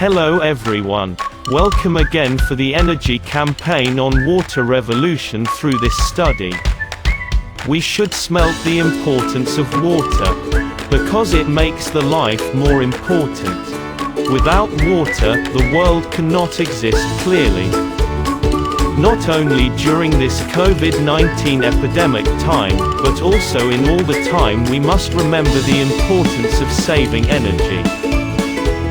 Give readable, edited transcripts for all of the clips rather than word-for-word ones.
Hello everyone. Welcome again for the energy campaign on water revolution through this study. We should smelt the importance of water, because it makes the life more important. Without water, the world cannot exist clearly. Not only during this COVID-19 epidemic time, but also in all the time we must remember the importance of saving energy.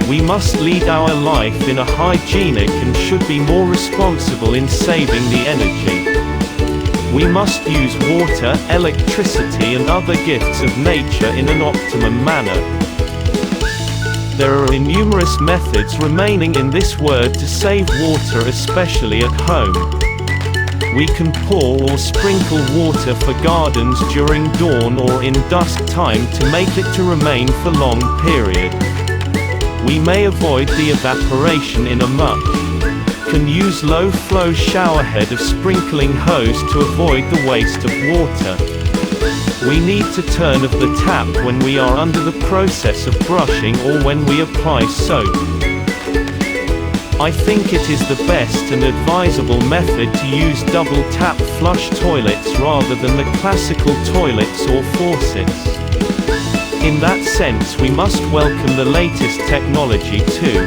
We must lead our life in a hygienic and should be more responsible in saving the energy. We must use water, electricity and other gifts of nature in an optimum manner. There are numerous methods remaining in this world to save water, especially at home. We can pour or sprinkle water for gardens during dawn or in dusk time to make it to remain for long period. We may avoid the evaporation in a muck. Can use low flow showerhead of sprinkling hose to avoid the waste of water. We need to turn off the tap when we are under the process of brushing or when we apply soap. I think it is the best and advisable method to use double tap flush toilets rather than the classical toilets or faucets. In that sense we must welcome the latest technology too.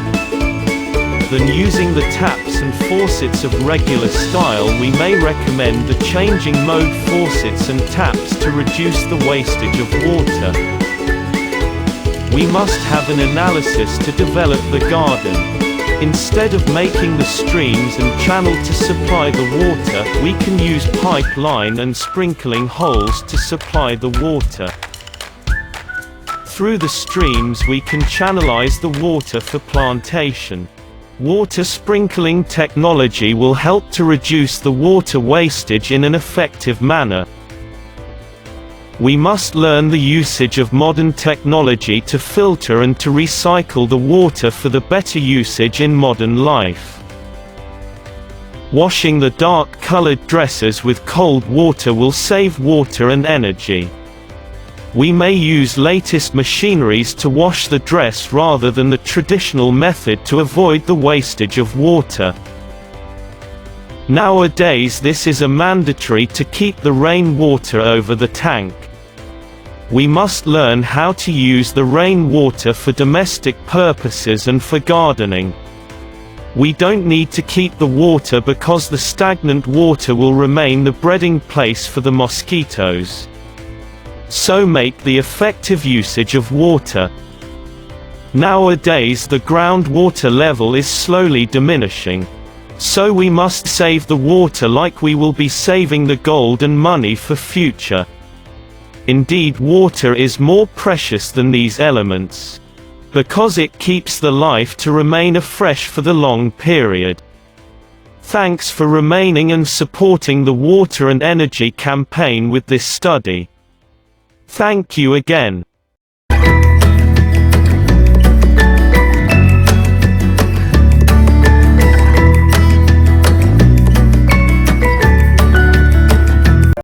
Than using the taps and faucets of regular style, we may recommend the changing mode faucets and taps to reduce the wastage of water. We must have an analysis to develop the garden. Instead of making the streams and channel to supply the water, we can use pipeline and sprinkling holes to supply the water. Through the streams we can channelize the water for plantation. Water sprinkling technology will help to reduce the water wastage in an effective manner. We must learn the usage of modern technology to filter and to recycle the water for the better usage in modern life. Washing the dark-colored dresses with cold water will save water and energy. We may use latest machineries to wash the dress rather than the traditional method to avoid the wastage of water. Nowadays this is a mandatory to keep the rainwater over the tank. We must learn how to use the rainwater for domestic purposes and for gardening. We don't need to keep the water because the stagnant water will remain the breeding place for the mosquitoes. So make the effective usage of water. Nowadays the groundwater level is slowly diminishing. So we must save the water like we will be saving the gold and money for future. Indeed, water is more precious than these elements, because it keeps the life to remain afresh for the long period. Thanks for remaining and supporting the water and energy campaign with this study. Thank you again.